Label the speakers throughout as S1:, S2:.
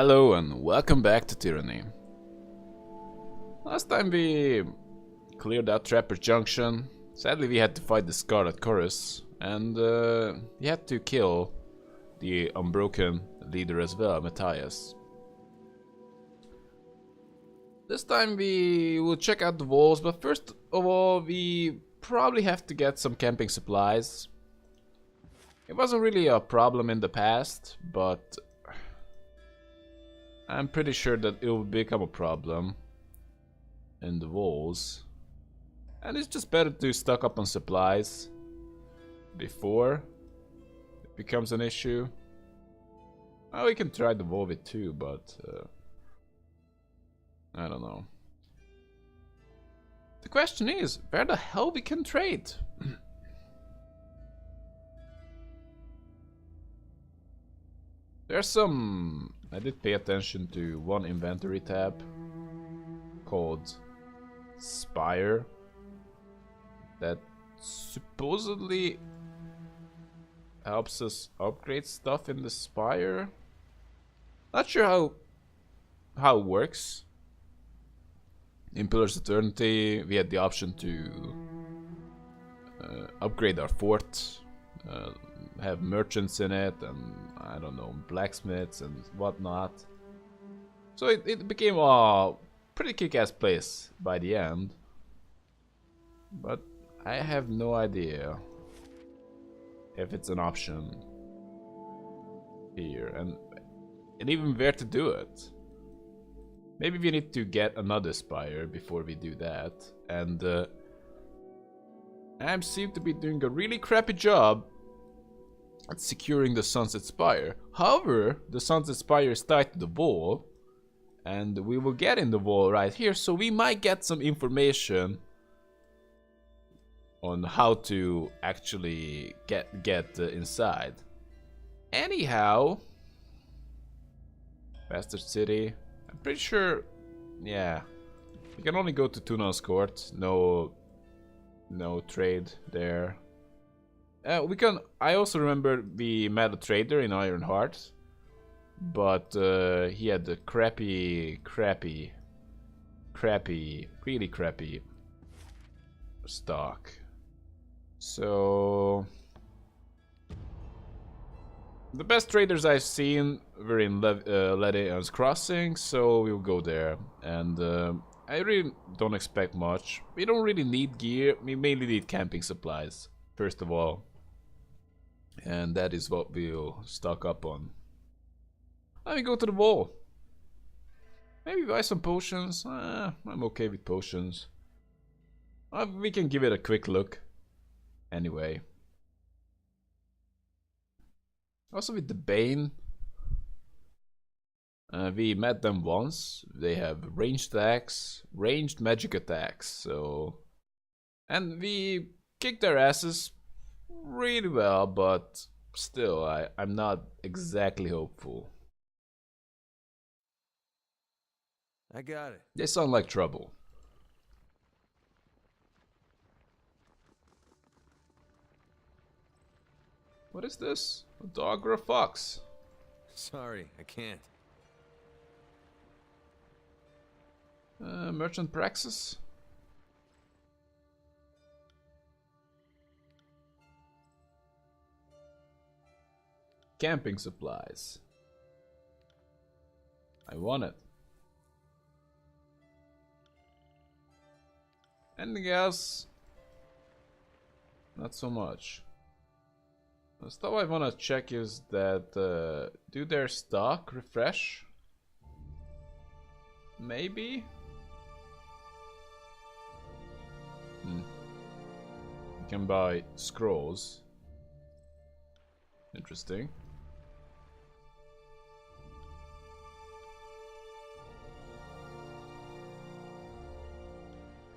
S1: Hello and welcome back to Tyranny. Last time we cleared out Trapper Junction. Sadly we had to fight the Scarlet Chorus and we had to kill the Unbroken leader as well, Matthias. This time we will check out the walls, but first of all we probably have to get some camping supplies. It wasn't really a problem in the past, but I'm pretty sure that it will become a problem in the walls. And it's just better to stock up on supplies before it becomes an issue. Well, we can try the wall with too, but I don't know. The question is, where the hell we can trade? There's some... I did pay attention to one inventory tab called Spire that supposedly helps us upgrade stuff in the Spire. Not sure how it works. In Pillars of Eternity we had the option to upgrade our fort, have merchants in it, and I don't know, blacksmiths and whatnot. So it became a pretty kick-ass place by the end. But I have no idea if it's an option here, and even where to do it. Maybe we need to get another spire before we do that. And I seem to be doing a really crappy job at securing the Sunset Spire. However, the Sunset Spire is tied to the wall, and we will get in the wall right here, so we might get some information on how to actually get inside. Anyhow, Bastard City. I'm pretty sure, yeah, we can only go to Tunal's Court. No trade there. We can. I also remember we met a trader in Ironheart, but he had a crappy, really crappy stock. So the best traders I've seen were in Ledeon's Crossing, so we'll go there. And I really don't expect much. We don't really need gear. We mainly need camping supplies, first of all. And that is what we'll stock up on. Let me go to the wall. Maybe buy some potions. I'm okay with potions. We can give it a quick look. Anyway. Also with the Bane. We met them once. They have ranged attacks, ranged magic attacks. So, and we kicked their asses really well, but still, I'm not exactly hopeful.
S2: I got it.
S1: They sound like trouble. What is this? A dog or a fox?
S2: Sorry, I can't.
S1: Merchant Praxis? Camping supplies. I want it. Anything else? Not so much. The stuff I want to check is that do their stock refresh? Maybe? You can buy scrolls. Interesting.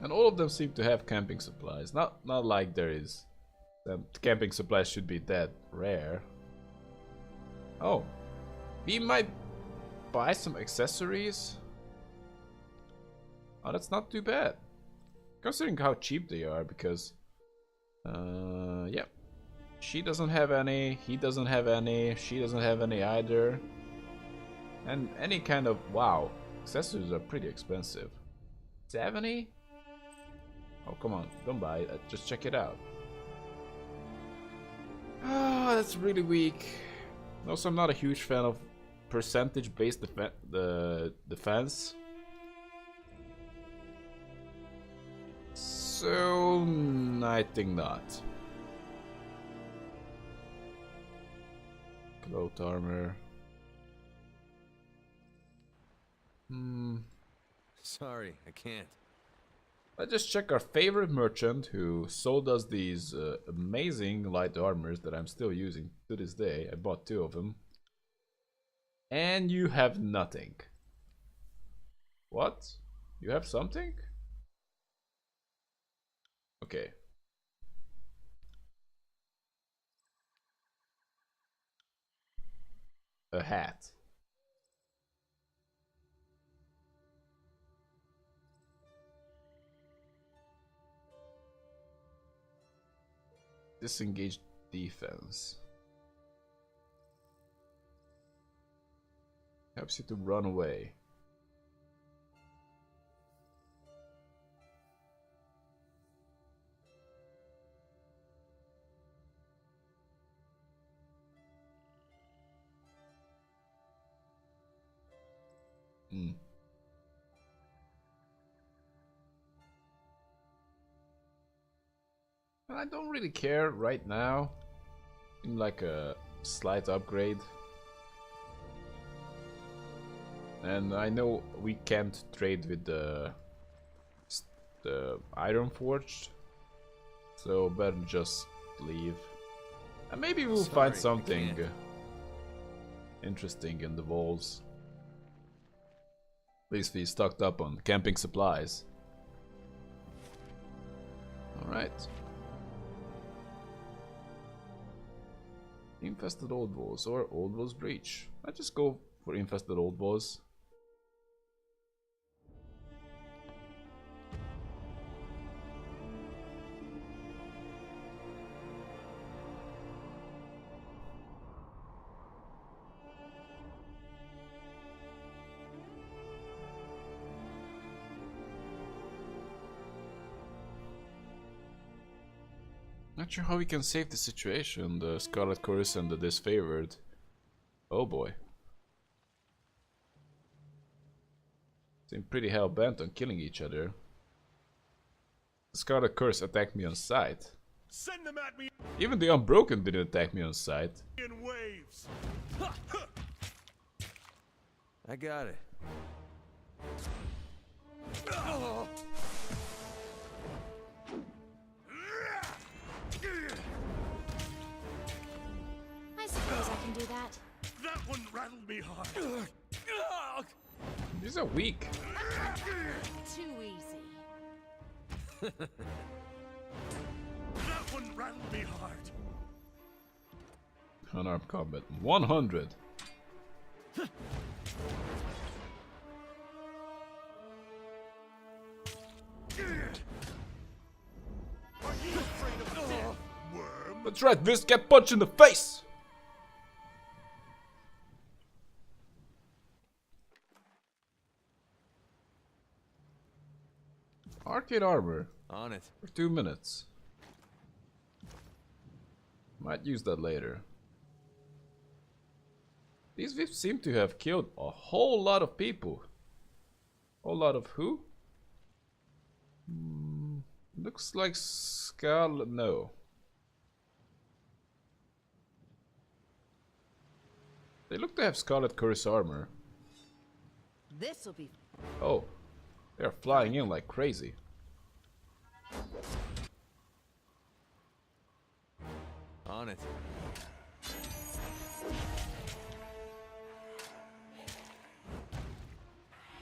S1: And all of them seem to have camping supplies. Not like there is. Camping supplies should be that rare. Oh, we might buy some accessories. Oh, that's not too bad, considering how cheap they are. Because, yeah, she doesn't have any. He doesn't have any. She doesn't have any either. And any kind of... Wow. Accessories are pretty expensive. 70? Oh, come on. Don't buy it. Just check it out. Ah, that's really weak. Also, I'm not a huge fan of percentage-based defense. So, I think not. Cloth armor.
S2: Sorry, I can't.
S1: Let's just check our favorite merchant who sold us these amazing light armors that I'm still using to this day. I bought 2 of them. And you have nothing. What? You have something? Okay. A hat. Disengage defense. Helps you to run away. I don't really care right now. Seems like a slight upgrade. And I know we can't trade with the Iron Forged, so better just leave. And maybe we'll find something interesting in the walls. At least we stocked up on camping supplies. Alright. Infested Old Walls or Old Walls Breach. I just go for Infested Old Walls. Not sure how we can save the situation, the Scarlet Curse and the Disfavored. Oh boy. Seem pretty hell-bent on killing each other. The Scarlet Curse attacked me on sight.
S3: Send them at me
S1: Even the Unbroken didn't attack me on sight.
S3: in waves.
S2: I got it.
S4: I suppose I can do that.
S3: That one rattled me hard.
S1: These are weak.
S4: Too easy.
S3: That one rattled me hard.
S1: Unarmed combat. 100.
S3: Are you afraid of death, worm?
S1: That's right, Vis, get punched in the face! Arcade armor
S2: On it.
S1: for 2 minutes. Might use that later. These Vifs seem to have killed a whole lot of people. Whole lot of who? Looks like Skull. No. They look to have Scarlet Curse armor.
S4: This'll be.
S1: Oh, they're flying in like crazy.
S2: On it.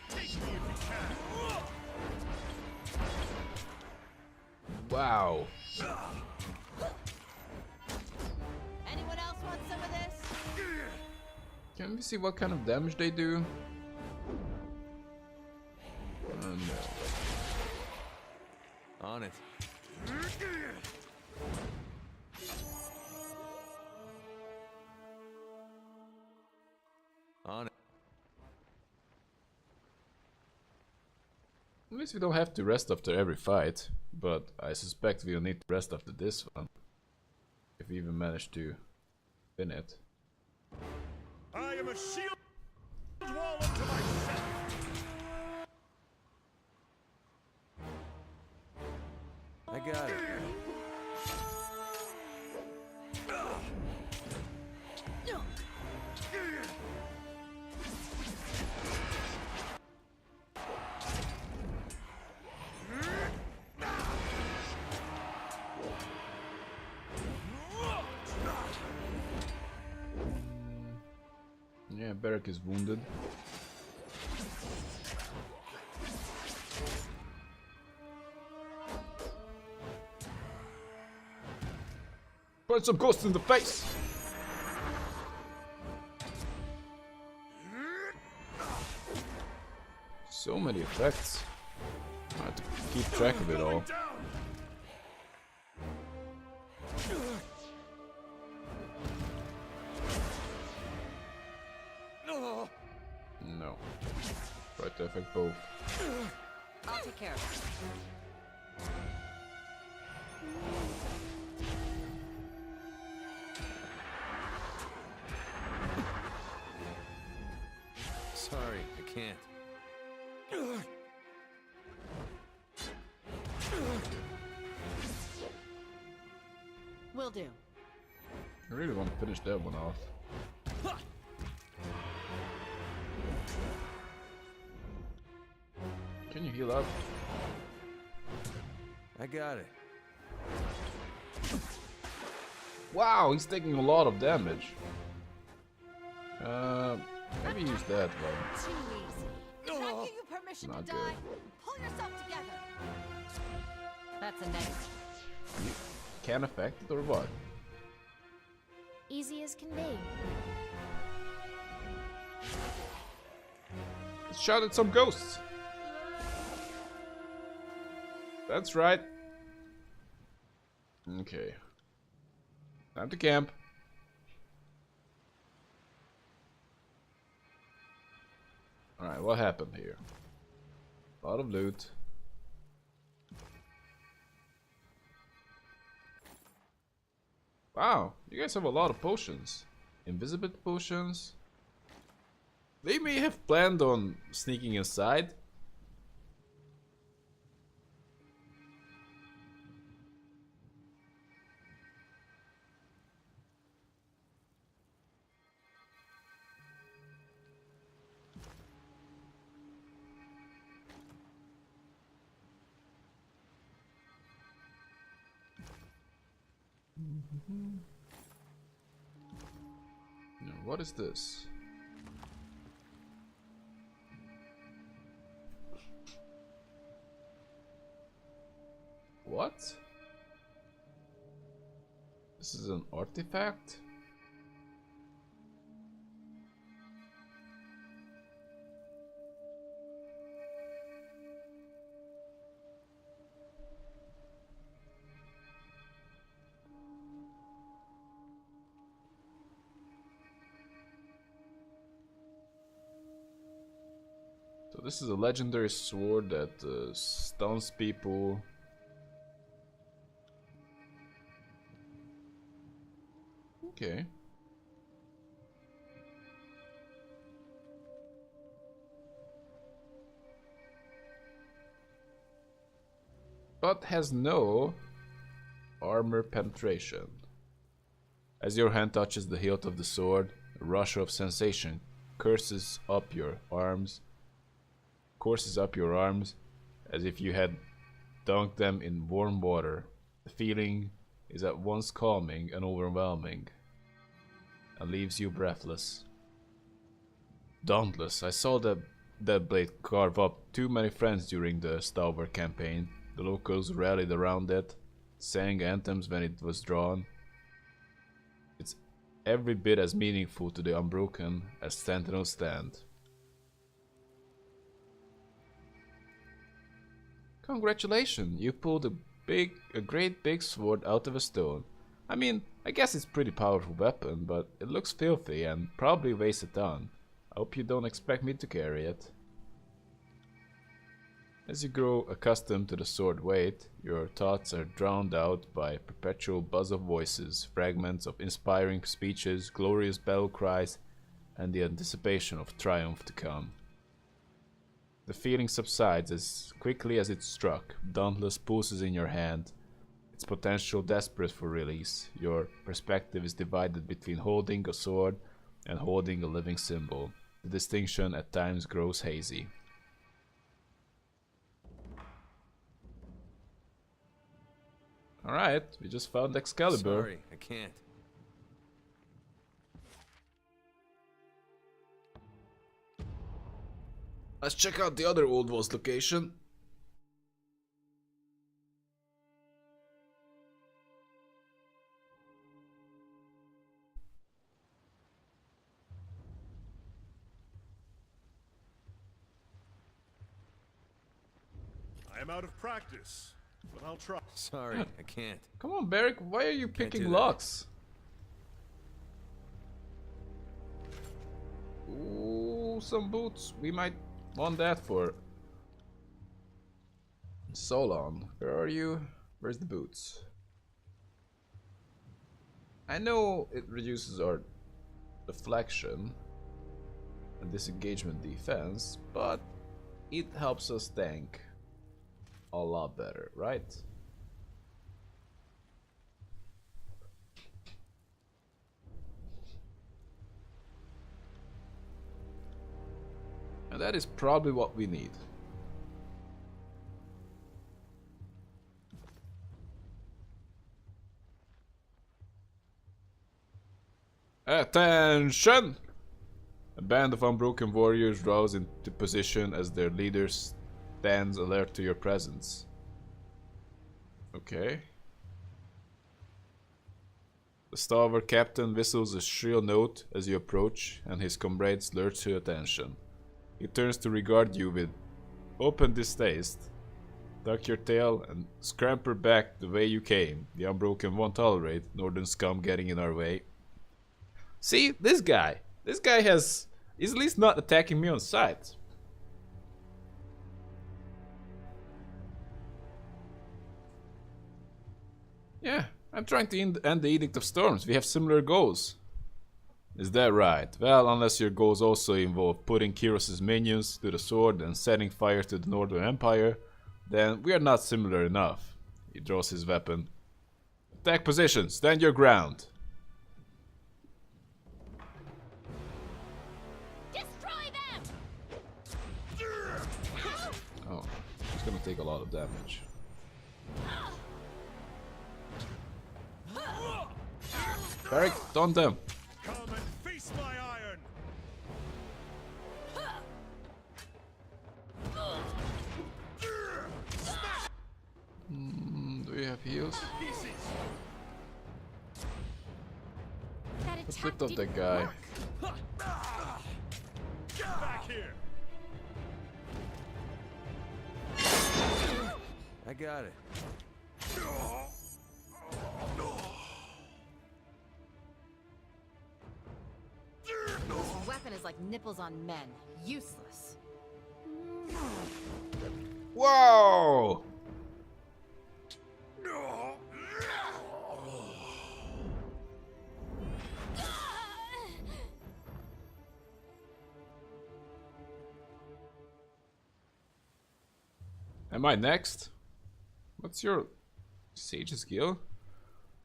S3: Take me if you can.
S1: Wow.
S4: Anyone else want some of this?
S1: Can we see what kind of damage they do? No.
S2: On it. On it.
S1: least we don't have to rest after every fight, but I suspect we'll need to rest after this one. If we even manage to win it.
S3: I am a shield wall unto myself.
S2: I got it.
S1: Yeah, Barrack is wounded. Punch some ghosts in the face! So many effects. I have to keep track of it all. No. Try to affect both.
S4: I'll take care of it.
S2: Sorry, I can't.
S4: Will do.
S1: I really want to finish that one off. Can you heal up?
S2: I got it.
S1: Wow, he's taking a lot of damage. Maybe use that one.
S4: Too easy. Did I give you permission
S1: Not
S4: to
S1: good.
S4: die? Pull yourself together. That's a negative.
S1: You can affect it or what?
S5: Easy as can be.
S1: Let's shout at some ghosts. That's right. Okay. Time to camp. Alright, what happened here? A lot of loot. Wow, you guys have a lot of potions. Invisible potions. They may have planned on sneaking inside. Now, what is this? What? This is an artifact? So this is a legendary sword that stuns people. Okay. But has no armor penetration. As your hand touches the hilt of the sword, a rush of sensation courses up your arms as if you had dunked them in warm water. The feeling is at once calming and overwhelming, and leaves you breathless. Dauntless, I saw that blade carve up too many friends during the Stalwart campaign. The locals rallied around it, sang anthems when it was drawn. It's every bit as meaningful to the Unbroken as Sentinels stand. Congratulations, you pulled a great big sword out of a stone. I mean, I guess it's a pretty powerful weapon, but it looks filthy and probably weighs a ton. I hope you don't expect me to carry it. As you grow accustomed to the sword weight, your thoughts are drowned out by a perpetual buzz of voices, fragments of inspiring speeches, glorious battle cries, and the anticipation of triumph to come. The feeling subsides as quickly as it struck. Dauntless pulses in your hand, its potential desperate for release. Your perspective is divided between holding a sword and holding a living symbol. The distinction at times grows hazy. Alright, we just found Excalibur.
S2: Sorry, I can't.
S1: Let's check out the other Old Walls location.
S3: I am out of practice, but I'll try.
S2: Sorry, I can't.
S1: Come on, Beric, why are you
S2: do
S1: picking
S2: that.
S1: locks? Ooh, some boots. We might want that for Solon. Where are you? Where's the boots? I know it reduces our deflection and disengagement defense, but it helps us tank a lot better, right? And that is probably what we need. Attention! A band of unbroken warriors rouse into position as their leader stands alert to your presence. Okay. The stalwart captain whistles a shrill note as you approach, and his comrades lurch to attention. He turns to regard you with open distaste. Tuck your tail and scamper back the way you came. The Unbroken won't tolerate northern scum getting in our way. See, this guy is at least not attacking me on sight. Yeah, I'm trying to end the Edict of Storms. We have similar goals. Is that right? Well, unless your goals also involve putting Kyros' minions to the sword and setting fire to the Northern Empire, then we are not similar enough. He draws his weapon. Attack position, stand your ground.
S4: Destroy them!
S1: Oh, he's gonna take a lot of damage. Beric, taunt them.
S3: Come and feast my iron.
S1: Do we have heals?
S4: That
S1: Let's
S4: attack
S1: lift up that
S4: didn't
S1: guy.
S4: work.
S3: Get back here.
S2: I got it.
S4: This weapon is like nipples on men. Useless.
S1: Whoa! Am I next? What's your sage's skill?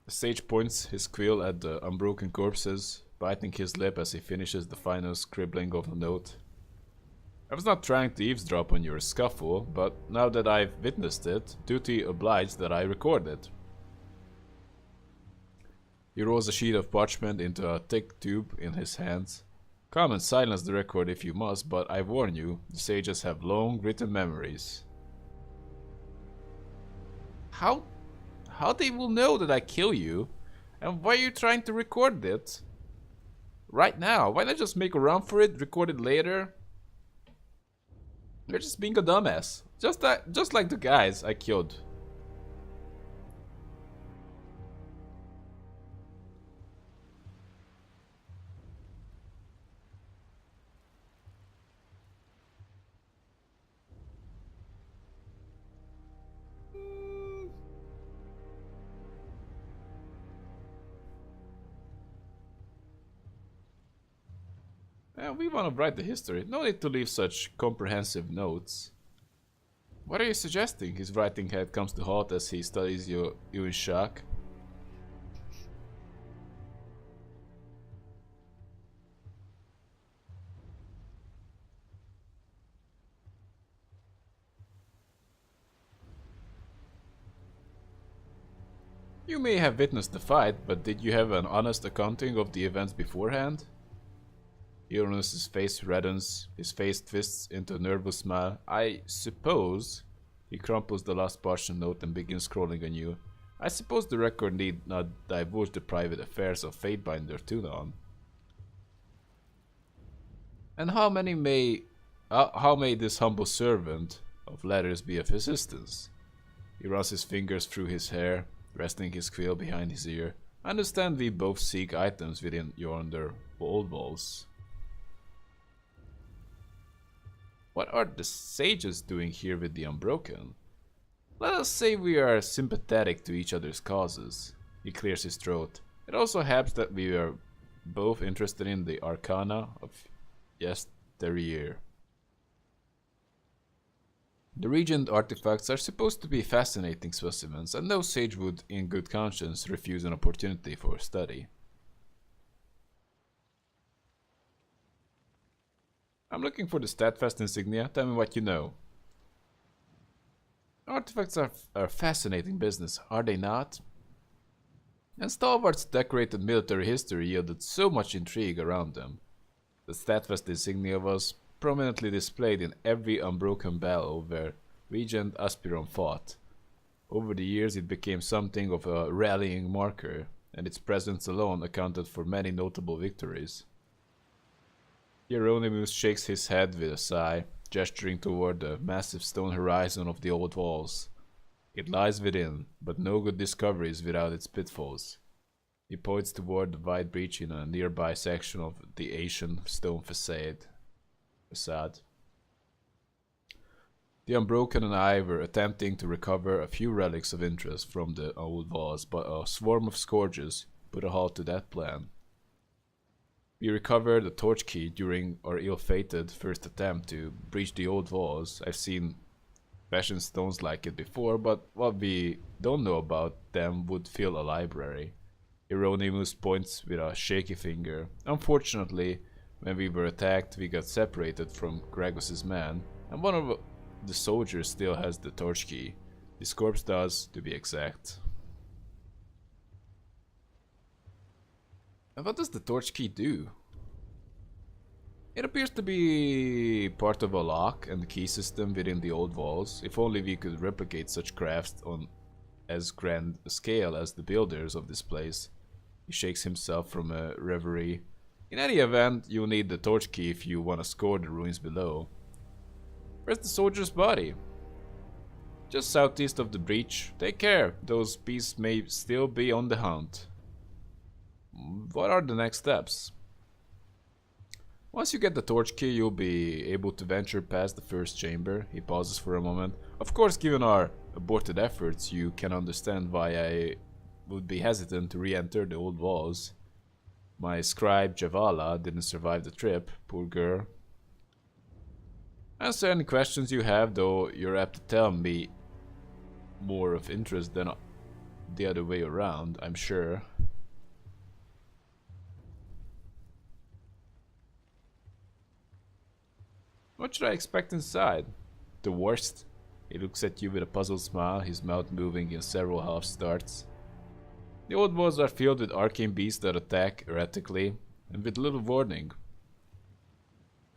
S1: The sage points his quill at the unbroken corpses, biting his lip as he finishes the final scribbling of a note. I was not trying to eavesdrop on your scuffle, but now that I've witnessed it, duty obliged that I record it. He rolls a sheet of parchment into a thick tube in his hands. Come and silence the record if you must, but I warn you, the sages have long written memories. How they will know that I kill you? And why are you trying to record it? Right now, why not just make a run for it, record it later? You're just being a dumbass. Just like the guys I killed. We want to write the history. No need to leave such comprehensive notes. What are you suggesting? His writing head comes to halt as he studies you in shock. You may have witnessed the fight, but did you have an honest accounting of the events beforehand? Uranus's face reddens, his face twists into a nervous smile. I suppose... He crumples the last partial note and begins scrolling anew. I suppose the record need not divulge the private affairs of Fatebinder too long. And how may this humble servant of letters be of assistance? He runs his fingers through his hair, resting his quill behind his ear. I understand we both seek items within yonder old walls. What are the sages doing here with the Unbroken? Let us say we are sympathetic to each other's causes. He clears his throat. It also happens that we are both interested in the arcana of yesteryear. The Regent artifacts are supposed to be fascinating specimens, and no sage would, in good conscience, refuse an opportunity for study. I'm looking for the Steadfast insignia. Tell me what you know. Artifacts are fascinating business, are they not? And Stalwart's decorated military history yielded so much intrigue around them. The Steadfast insignia was prominently displayed in every unbroken battle where Regent Aspiron fought. Over the years it became something of a rallying marker, and its presence alone accounted for many notable victories. Hieronymus shakes his head with a sigh, gesturing toward the massive stone horizon of the old walls. It lies within, but no good discovery is without its pitfalls. He points toward the wide breach in a nearby section of the ancient stone facade. The Unbroken and I were attempting to recover a few relics of interest from the old walls, but a swarm of scourges put a halt to that plan. We recovered a torch key during our ill-fated first attempt to breach the old walls. I've seen fashioned stones like it before, but what we don't know about them would fill a library. Hieronymus points with a shaky finger. Unfortunately, when we were attacked, we got separated from Gregos's men, and one of the soldiers still has the torch key. His corpse does, to be exact. And what does the torch key do? It appears to be part of a lock and key system within the old walls. If only we could replicate such crafts on as grand a scale as the builders of this place. He shakes himself from a reverie. In any event, you'll need the torch key if you want to score the ruins below. Where's the soldier's body? Just southeast of the breach. Take care, those beasts may still be on the hunt. What are the next steps? Once you get the torch key, you'll be able to venture past the first chamber. He pauses for a moment. Of course, given our aborted efforts, you can understand why I would be hesitant to re-enter the old walls. My scribe, Javala, didn't survive the trip, poor girl. Answer any questions you have, though you're apt to tell me more of interest than the other way around, I'm sure. What should I expect inside? The worst? He looks at you with a puzzled smile, his mouth moving in several half starts. The old walls are filled with arcane beasts that attack erratically and with little warning.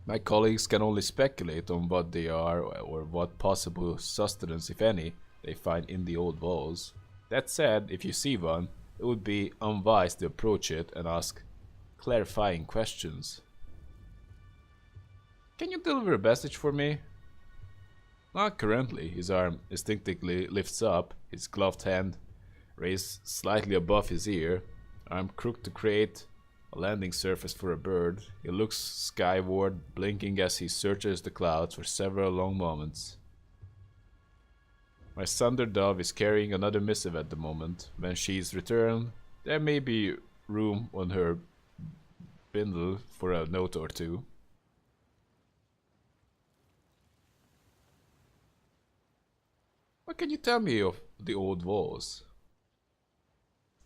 S1: My colleagues can only speculate on what they are or what possible sustenance, if any, they find in the old walls. That said, if you see one, it would be unwise to approach it and ask clarifying questions. Can you deliver a message for me? Not currently. His arm instinctively lifts up, his gloved hand raised slightly above his ear, arm crooked to create a landing surface for a bird. He looks skyward, blinking as he searches the clouds for several long moments. My Thunder Dove is carrying another missive at the moment. When she's returned, there may be room on her spindle for a note or two. What can you tell me of the old walls?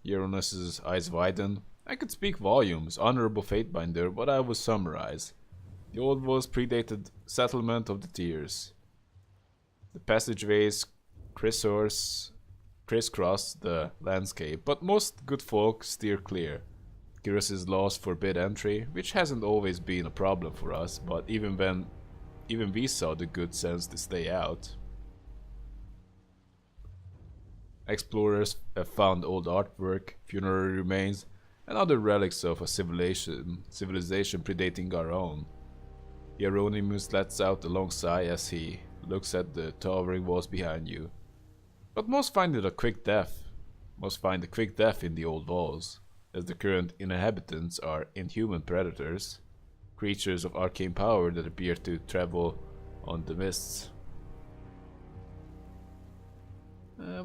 S1: Uranus's eyes widen. I could speak volumes, honorable Fatebinder, but I will summarize. The old walls predated settlement of the tiers. The passageways crisscross the landscape, but most good folk steer clear. Kyros's laws forbid entry, which hasn't always been a problem for us, but even we saw the good sense to stay out. Explorers have found old artwork, funerary remains, and other relics of a civilization predating our own. Hieronymus lets out a long sigh as he looks at the towering walls behind you. But most find a quick death in the old walls, as the current inhabitants are inhuman predators, creatures of arcane power that appear to travel on the mists.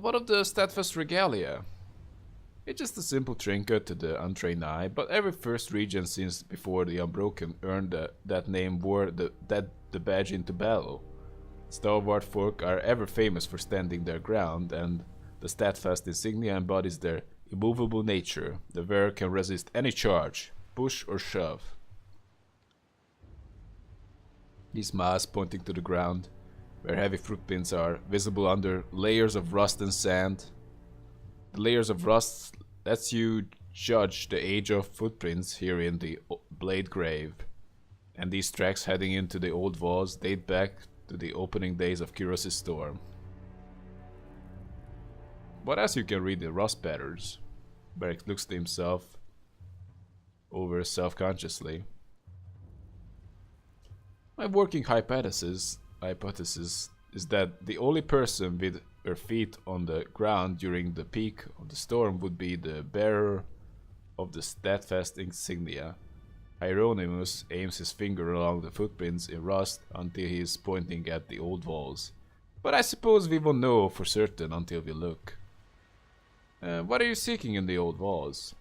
S1: What of the steadfast regalia? It's just a simple trinket to the untrained eye, but every first region since before the Unbroken earned that name wore the badge into battle. Stalwart folk are ever famous for standing their ground, and the steadfast insignia embodies their immovable nature. The wearer can resist any charge, push or shove. He smiles, pointing to the ground, where heavy footprints are visible under layers of rust and sand. The layers of rust lets you judge the age of footprints here in the Blade Grave, and these tracks heading into the old walls date back to the opening days of Kyros's Storm. But as you can read the rust patterns, Beric looks to himself over self-consciously. My working hypothesis is that the only person with her feet on the ground during the peak of the storm would be the bearer of the steadfast insignia. Hieronymus aims his finger along the footprints in rust until he is pointing at the old walls. But I suppose we won't know for certain until we look. What are you seeking in the old walls?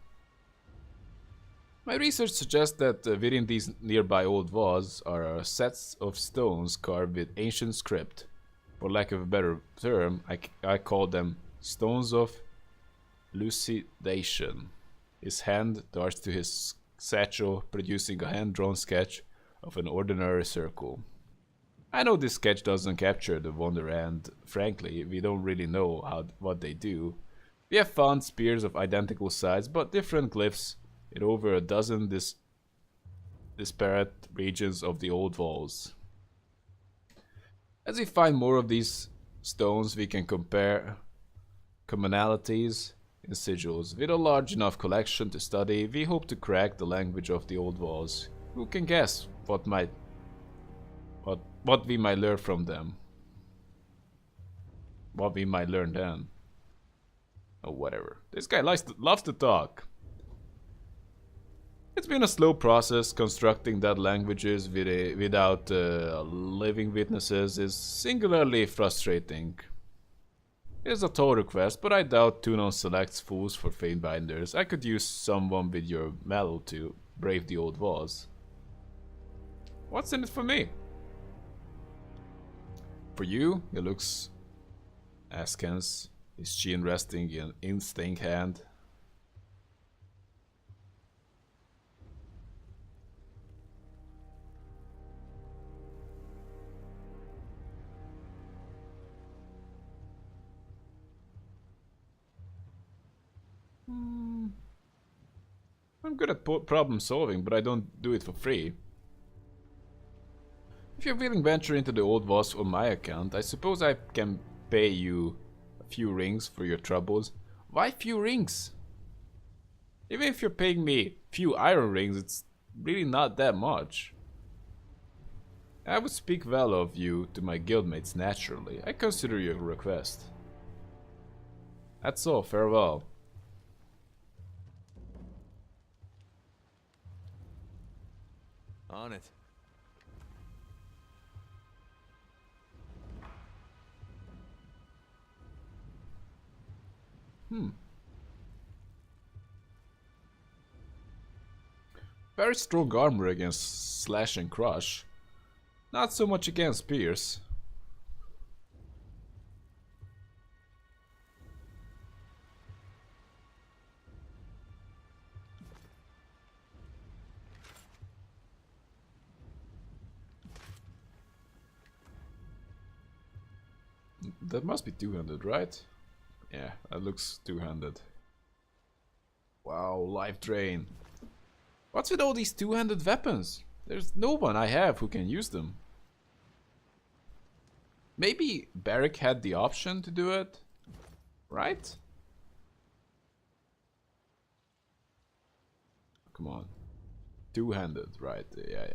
S1: My research suggests that within these nearby old walls are sets of stones carved with ancient script. For lack of a better term, I call them stones of elucidation. His hand darts to his satchel, producing a hand-drawn sketch of an ordinary circle. I know this sketch doesn't capture the wonder, and frankly, we don't really know what they do. We have found spears of identical size, but different glyphs in over a dozen disparate regions of the old walls. As we find more of these stones, we can compare commonalities in sigils. With a large enough collection to study, we hope to crack the language of the old walls. Who can guess what we might learn from them? What we might learn then? Oh, whatever. This guy loves to talk. It's been a slow process. Constructing that languages without living witnesses is singularly frustrating. It is a tall request, but I doubt Tunon selects fools for Fatebinders. I could use someone with your mettle to brave the old walls. What's in it for me? For you, he looks askance, his chin resting in instinct hand. I'm good at problem solving, but I don't do it for free. If you're willing to venture into the old walls on my account, I suppose I can pay you a few rings for your troubles. Why few rings? Even if you're paying me few iron rings, it's really not that much. I would speak well of you to my guildmates naturally. I consider your request. That's all, farewell.
S2: On it.
S1: Very strong armor against slash and crush. Not so much against pierce. That must be two-handed, right? Yeah, that looks two-handed. Wow, life drain. What's with all these two-handed weapons? There's no one I have who can use them. Maybe Barrick had the option to do it, right? Come on. Two-handed, right? Yeah.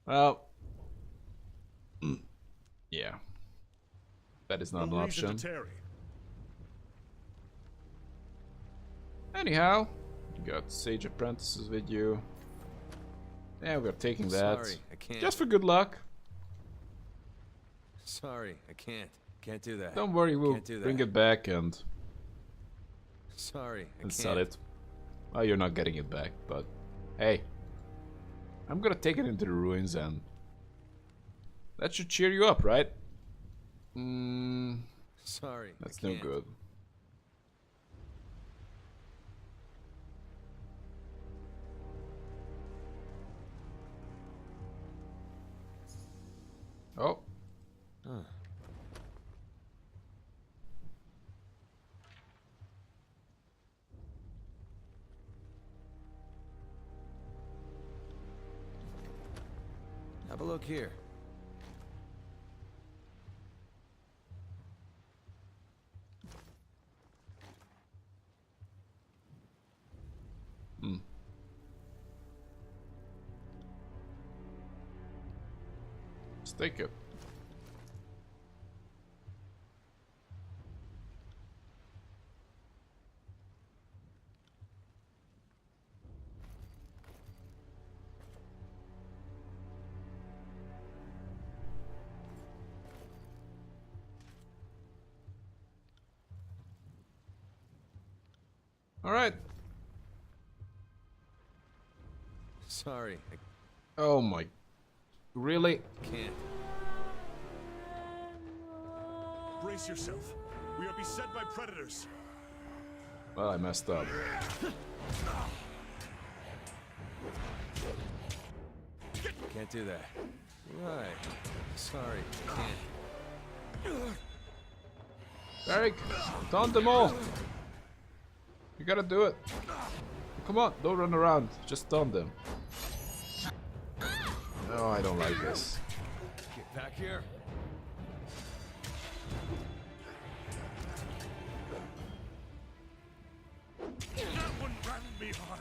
S1: Well, yeah. That is not an
S3: No reason
S1: option.
S3: to tarry.
S1: Anyhow, you got Sage Apprentices with you. Yeah, we're taking that.
S2: Sorry, I can't.
S1: Just for good luck.
S2: Sorry, I can't. Can't do that.
S1: Don't worry, we'll
S2: Can't do
S1: bring
S2: that.
S1: it back and
S2: Sorry, I can't.
S1: sell it. Well, you're not getting it back, but hey. I'm gonna take it into the ruins and that should cheer you up, right?
S2: Sorry,
S1: That's
S2: I
S1: no
S2: can't.
S1: good. Oh.
S2: Huh. Have a look here.
S1: Let's take it. Alright.
S2: Sorry, I
S1: Oh my. Really?
S2: can't.
S3: Brace yourself. We are beset by predators.
S1: Well, I messed up.
S2: Can't do that. Right. Sorry, I can't.
S1: Barrick, taunt them all. You gotta do it. Come on, don't run around. Just taunt them. No, I don't like this.
S2: Get back here.
S3: That one rattled me hard.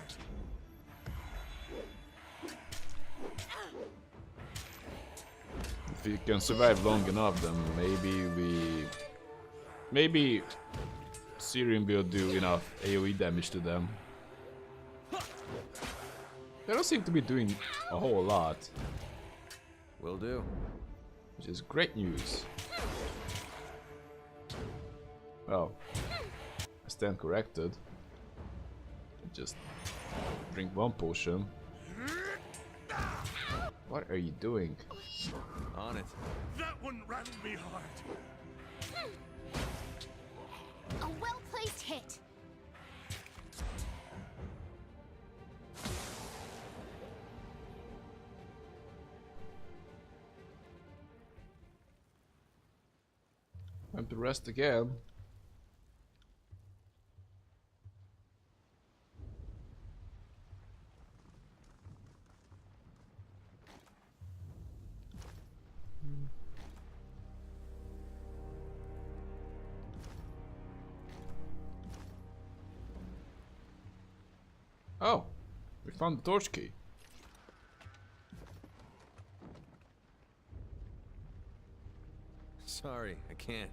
S1: If you can survive long enough, then maybe Syrian will do enough AoE damage to them. They don't seem to be doing a whole lot,
S2: Will do.
S1: which is great news. Well, I stand corrected. Just drink one potion. What are you doing?
S2: On it.
S3: That one rattled me hard.
S4: A well-placed hit.
S1: Time to rest again. Oh, we found the torch key.
S2: Sorry, I can't.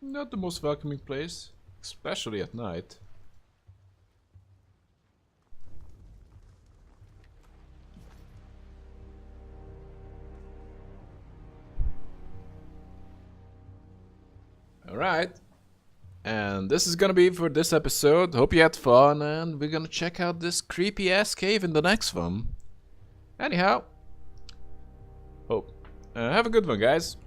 S1: Not the most welcoming place, especially at night. Alright. And this is gonna be it for this episode. Hope you had fun, and we're gonna check out this creepy ass cave in the next one. Anyhow. Hope. Have a good one, guys.